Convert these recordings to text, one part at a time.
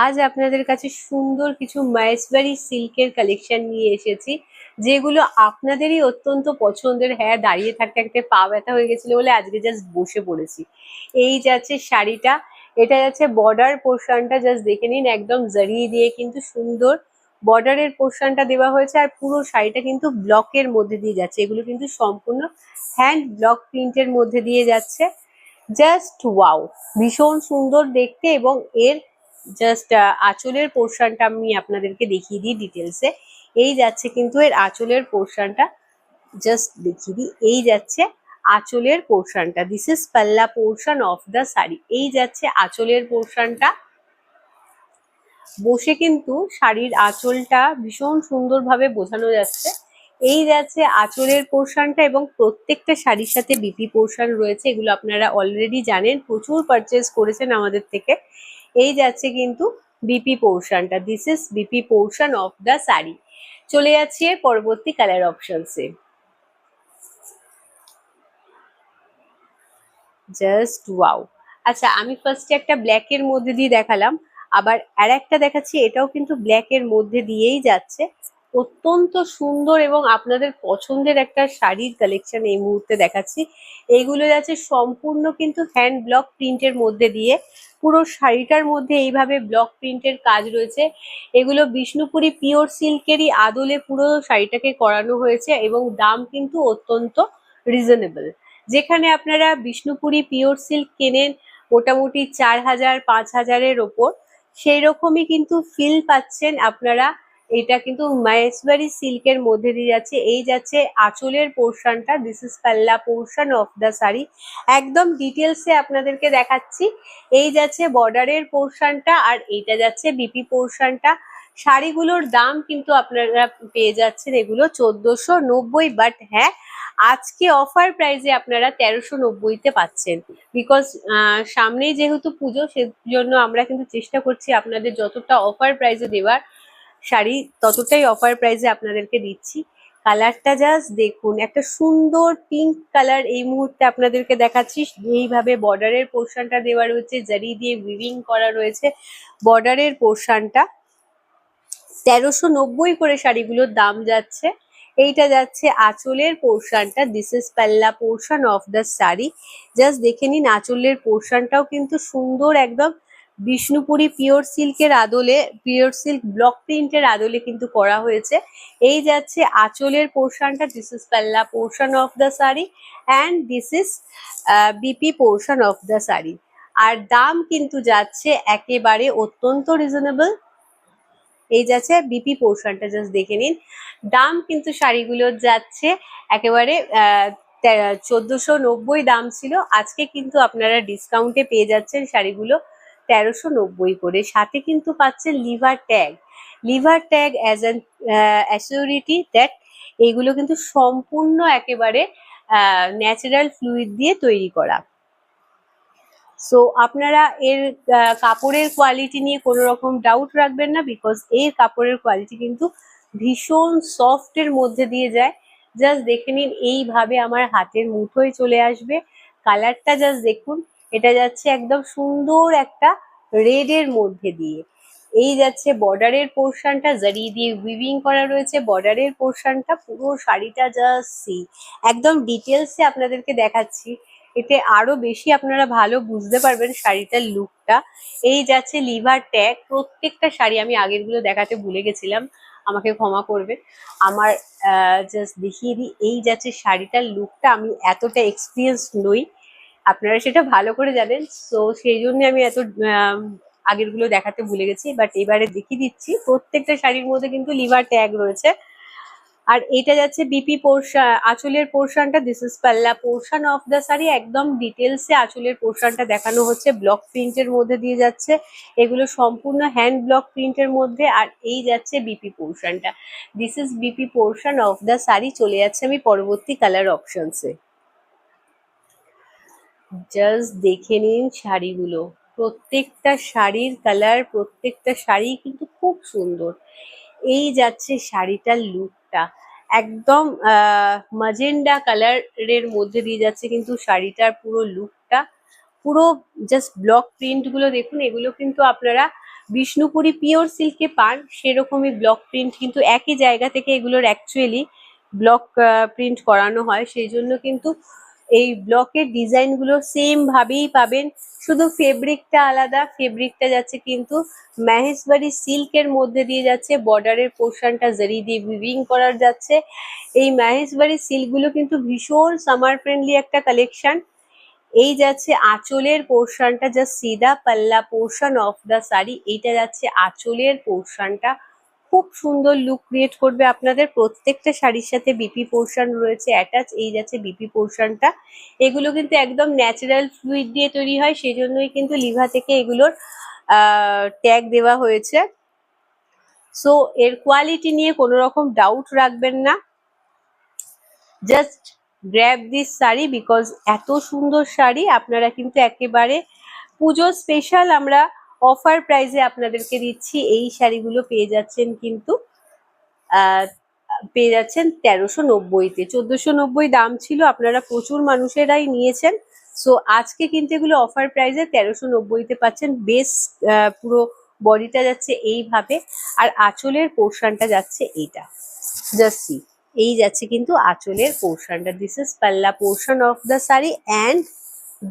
আজ আপনাদের কাছে সুন্দর কিছু মহেশবাড়ি সিল্কের কালেকশন নিয়ে এসেছি, যেগুলো আপনাদেরই অত্যন্ত পছন্দের। হ্যাঁ, দাঁড়িয়ে থাকতে থাকতে পা ব্যথা হয়ে গেছিল বলে আজকে জাস্ট বসে পড়েছি। এই যাচ্ছে শাড়িটা, এটা যাচ্ছে বর্ডার পোর্শনটা, জাস্ট দেখে নিন, একদম জরি দিয়ে কিন্তু সুন্দর বর্ডারের পোর্শনটা দেওয়া হয়েছে। আর পুরো শাড়িটা কিন্তু ব্লকের মধ্যে দিয়ে যাচ্ছে, এগুলো কিন্তু সম্পূর্ণ হ্যান্ড ব্লক প্রিন্টের মধ্যে দিয়ে যাচ্ছে। জাস্ট ওয়াও, ভীষণ সুন্দর দেখতে। এবং এর জাস্ট আঁচলের পোর্শনটা আমি আপনাদেরকে দেখিয়ে দিই ডিটেলসে। এই যাচ্ছে কিন্তু এর আঁচলের পোর্শনটা, জাস্ট দেখিয়ে দিই। এই যাচ্ছে আঁচলের পোর্শনটা, this is palla portion of the sari. এই যাচ্ছে আঁচলের পোর্শনটা। বসে কিন্তু শাড়ির আঁচলটা ভীষণ সুন্দরভাবে বোঝানো যাচ্ছে। এই যাচ্ছে আঁচলের পোর্শনটা, এবং প্রত্যেকটা শাড়ির সাথে বিপি পোর্শন রয়েছে, এগুলো আপনারা অলরেডি জানেন, প্রচুর পারচেজ করেছেন আমাদের থেকে। এই যাচ্ছে কিন্তু বিপি পোর্শনটা, this is BP portion of the sari. চলে যাচ্ছি এর পরবর্তী কালার অপশনসে। Just wow. আচ্ছা, আমি ফার্স্টে একটা ব্ল্যাক এর মধ্যে দিয়ে দেখালাম, আবার আর একটা দেখাচ্ছি, এটাও কিন্তু ব্ল্যাক এর মধ্যে দিয়েই যাচ্ছে। অত্যন্ত সুন্দর এবং আপনাদের পছন্দের একটা শাড়ির কালেকশন এই মুহূর্তে দেখাচ্ছি। এইগুলো যাচ্ছে সম্পূর্ণ কিন্তু হ্যান্ড ব্লক প্রিন্টের মধ্যে দিয়ে। পুরো শাড়িটার মধ্যে এইভাবে ব্লক প্রিন্টের কাজ রয়েছে। এগুলো বিষ্ণুপুরি পিওর সিল্কেরই আদলে পুরো শাড়িটাকে করানো হয়েছে, এবং দাম কিন্তু অত্যন্ত রিজনেবল। যেখানে আপনারা বিষ্ণুপুরি পিওর সিল্ক কেনেন মোটামুটি 4000 5000-এর ওপর, সেই রকমই কিন্তু ফিল পাচ্ছেন আপনারা। এটা কিন্তু মহেশবাড়ি সিল্কের মধ্যে দিয়ে যাচ্ছে। এই যাচ্ছে আঁচলের পোর্শনটা, this is palla portion of the sari. একদম ডিটেলসে আপনাদেরকে দেখাচ্ছি। এই যাচ্ছে বর্ডারের পোর্শনটা, আর এইটা যাচ্ছে বিপি পোর্শনটা। শাড়িগুলোর দাম কিন্তু আপনারা পেয়ে যাচ্ছেন এগুলো 1490, বাট হ্যাঁ, আজকে অফার প্রাইসে আপনারা 1390-তে পাচ্ছেন। বিকজ সামনেই যেহেতু পুজো, সেজন্য আমরা কিন্তু চেষ্টা করছি আপনাদের যতটা অফার প্রাইসে দেওয়ার শাড়ি, ততটাই অফার প্রাইসে আপনাদেরকে দিচ্ছি। কালারটা জাস্ট দেখুন, একটা সুন্দর পিঙ্ক কালার এই মুহূর্তে আপনাদেরকে দেখাচ্ছি। এইভাবে বর্ডারের পোর্শনটা দেওয়া রয়েছে, জারি দিয়ে উইভিং করা রয়েছে বর্ডারের পোর্শনটা। 1390 করে শাড়িগুলোর দাম যাচ্ছে। এইটা যাচ্ছে আঁচলের পোর্শনটা, this is palla portion of the sari. Just দেখে নিন, আঁচলের পোর্শনটাও কিন্তু সুন্দর, একদম বিষ্ণুপুরি পিওর সিল্কের আদলে, পিওর সিল্ক ব্লক প্রিন্টের আদলে কিন্তু করা হয়েছে। এই যাচ্ছে আঁচলের পোর্শনটা, this is palla portion of the sari, and this is BP portion of the sari. আর দাম কিন্তু যাচ্ছে একেবারে অত্যন্ত রিজনেবল। এই যাচ্ছে বিপি পোর্শনটা, জাস্ট দেখে নিন। দাম কিন্তু শাড়িগুলোর যাচ্ছে একেবারে 1490 দাম ছিল, আজকে কিন্তু আপনারা ডিসকাউন্টে পেয়ে যাচ্ছেন শাড়িগুলো 1390 করে। সাথে কিন্তু পাচ্ছেন liver tag, liver tag as an assurity that এইগুলো কিন্তু সম্পূর্ণ একেবারে ন্যাচারাল ফ্লুইড দিয়ে তৈরি করা। সো আপনারা এর কাপড়ের কোয়ালিটি নিয়ে কোনো রকম ডাউট রাখবেন না, বিকজ এর কাপড়ের কোয়ালিটি কিন্তু ভীষণ সফট এর মধ্যে দিয়ে যায়। জাস্ট দেখে নিন, এইভাবে আমার হাতের মুঠোয় চলে আসবে। কালারটা জাস্ট দেখুন, এটা যাচ্ছে একদম সুন্দর একটা রেড এর মধ্যে দিয়ে। এই যাচ্ছে বর্ডারের পোর্শনটা, জারি দিয়ে উইভিং করা রয়েছে বর্ডারের পোর্শনটা। পুরো শাড়িটা জাস্ট সি, একদম ডিটেলসে আপনাদেরকে দেখাচ্ছি, এতে আরো বেশি আপনারা ভালো বুঝতে পারবেন শাড়িটার লুকটা। এই যাচ্ছে লিভার ট্যাগ, প্রত্যেকটা শাড়ি আমি আগেরগুলো দেখাতে ভুলে গেছিলাম, আমাকে ক্ষমা করবে। আমার জাস্ট দেখিয়ে দিই, এই যাচ্ছে শাড়িটার লুকটা। আমি এতটা এক্সপিরিয়েন্স নই, আপনারা সেটা ভালো করে জানেন, তো সেই জন্য আমি এত আগেরগুলো দেখাতে ভুলে গেছি, বাট এবারে দেখিয়ে দিচ্ছি। প্রত্যেকটা শাড়ির মধ্যে কিন্তু লিভার ট্যাগ রয়েছে। আর এটা যাচ্ছে বিপি পোর্শন, আঁচলের পোর্শনটা, this is palla portion of the sari. একদম ডিটেলসে আঁচলের পোর্শনটা দেখানো হচ্ছে, ব্লক প্রিন্টের মধ্যে দিয়ে যাচ্ছে, এগুলো সম্পূর্ণ হ্যান্ড ব্লক প্রিন্টের মধ্যে। আর এই যাচ্ছে বিপি পোর্শনটা, this is BP portion of the sari. চলে যাচ্ছে আমি পরবর্তী কালার অপশনসে। জাস্ট দেখে নিন শাড়িগুলো, প্রত্যেকটা শাড়ির কালার, প্রত্যেকটা শাড়ি কিন্তু খুব সুন্দর। এই যাচ্ছে শাড়িটার লুকটা, একদম মাজেন্ডা কালারের মধ্যে দিয়ে যাচ্ছে কিন্তু শাড়িটার পুরো লুকটা। পুরো জাস্ট ব্লক প্রিন্ট গুলো দেখুন, এগুলো কিন্তু আপনারা বিষ্ণুপুরি পিওর সিল্কে পান সেরকমই ব্লক প্রিন্ট, কিন্তু একই জায়গা থেকে এগুলোর অ্যাকচুয়ালি ব্লক প্রিন্ট করানো হয়, সেই জন্য কিন্তু এই ব্লকের ডিজাইনগুলো সেম ভাবেই পাবেন, শুধু ফেব্রিকটা আলাদা। ফেব্রিকটা যাচ্ছে কিন্তু মহেশবাড়ি সিল্কের মধ্যে দিয়ে যাচ্ছে, বর্ডারের পোর্শনটা জারি দিয়ে উইভিং করার যাচ্ছে। এই মহেশবাড়ি সিল্কগুলো কিন্তু ভীষণ সামার ফ্রেন্ডলি একটা কালেকশন। এই যাচ্ছে আঁচলের পোর্শনটা, জাস্ট সিদা পাল্লা পোর্শন অফ দ্য শাড়ি, এইটা যাচ্ছে আঁচলের পোর্শনটা, খুব সুন্দর লুক ক্রিয়েট করবে আপনাদের। প্রত্যেকটা শাড়ির সাথে বিপি পোর্শন রয়েছে অ্যাটাচ, এই যাচ্ছে বিপি পোর্শনটা। এগুলো কিন্তু একদম ন্যাচারাল ফ্লুইড দিয়ে তৈরি হয়, সেই জন্যই কিন্তু লিভা থেকে এগুলোর ট্যাগ দেওয়া হয়েছে। সো এর কোয়ালিটি নিয়ে কোনো রকম ডাউট রাখবেন না, just grab this sari because এত সুন্দর শাড়ি আপনারা কিন্তু একেবারে পুজো স্পেশাল আমরা অফার প্রাইসে আপনাদেরকে দিচ্ছি। এই শাড়িগুলো পেয়ে যাচ্ছেন কিন্তু আহ, পেয়ে যাচ্ছেন 1390-তে। 1490 দাম ছিল, আপনারা প্রচুর মানুষেরাই নিয়েছেন। সো আজকে কিন্তু এগুলো অফার প্রাইসে 1390-তে পাচ্ছেন। বেশ পুরো বডিটা যাচ্ছে এইভাবে, আর আঁচলের পোর্শনটা যাচ্ছে এইটা, জাস্ট সি। এই যাচ্ছে কিন্তু আঁচলের পোর্শনটা, this is palla portion of the sari and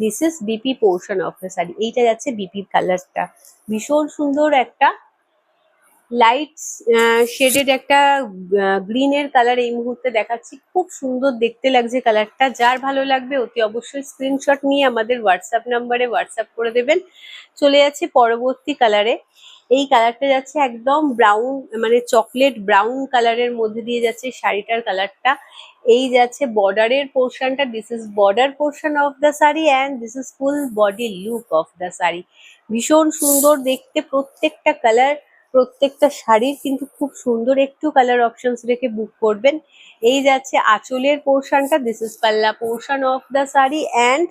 this is BP portion of the sari. এইটা যাচ্ছে বিপি কালারটা, ভীষণ সুন্দর একটা লাইট শেডেড একটা গ্রিনের কালার এই মুহূর্তে দেখাচ্ছি, খুব সুন্দর দেখতে লাগছে কালারটা। যার ভালো লাগবে অতি অবশ্যই স্ক্রিনশট নিয়ে আমাদের হোয়াটসঅ্যাপ নাম্বারে হোয়াটসঅ্যাপ করে দেবেন। চলে যাচ্ছে পরবর্তী কালারে। এই কালারটা যাচ্ছে একদম ব্রাউন, মানে চকলেট ব্রাউন কালারের মধ্যে দিয়ে যাচ্ছে শাড়িটার কালারটা। এই যাচ্ছে বর্ডারের পোর্শনটা, this is border portion of the sari and this is full body look of the sari. ভীষণ সুন্দর দেখতে প্রত্যেকটা কালার, প্রত্যেকটা শাড়ির কিন্তু খুব সুন্দর। একটু কালার অপশনস রেখে বুক করবেন। এই যাচ্ছে আঁচলের পোর্শনটা, this is palla portion of the sari and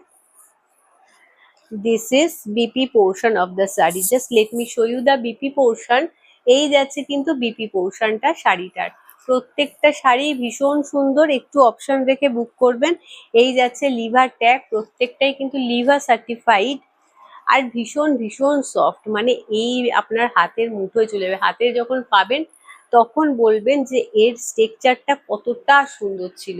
this is BP portion of the saree. Just let me show you the BP portion. এই যাচ্ছে কিন্তু বিপি পোর্শনটা শাড়িটার। প্রত্যেকটা শাড়ি ভীষণ সুন্দর, একটু অপশন রেখে বুক করবেন। এই যাচ্ছে লিভার ট্যাগ, প্রত্যেকটাই কিন্তু লিভার সার্টিফাইড, আর ভীষণ ভীষণ সফট, মানে এই আপনার হাতের মুঠোয় চলে যাবে। হাতে যখন পাবেন তখন বলবেন যে এর স্ট্রাকচারটা কতটা সুন্দর ছিল।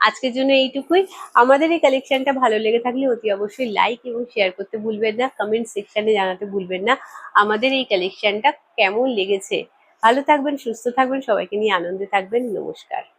আজকের জন্য এইটুকুই। আমাদের এই কালেকশনটা ভালো লেগে থাকলে অতি অবশ্যই লাইক এবং শেয়ার করতে ভুলবেন না, কমেন্ট সেকশনে জানাতে ভুলবেন না আমাদের এই কালেকশনটা কেমন লেগেছে। ভালো থাকবেন, সুস্থ থাকবেন, সবাইকে নিয়ে আনন্দে থাকবেন। নমস্কার।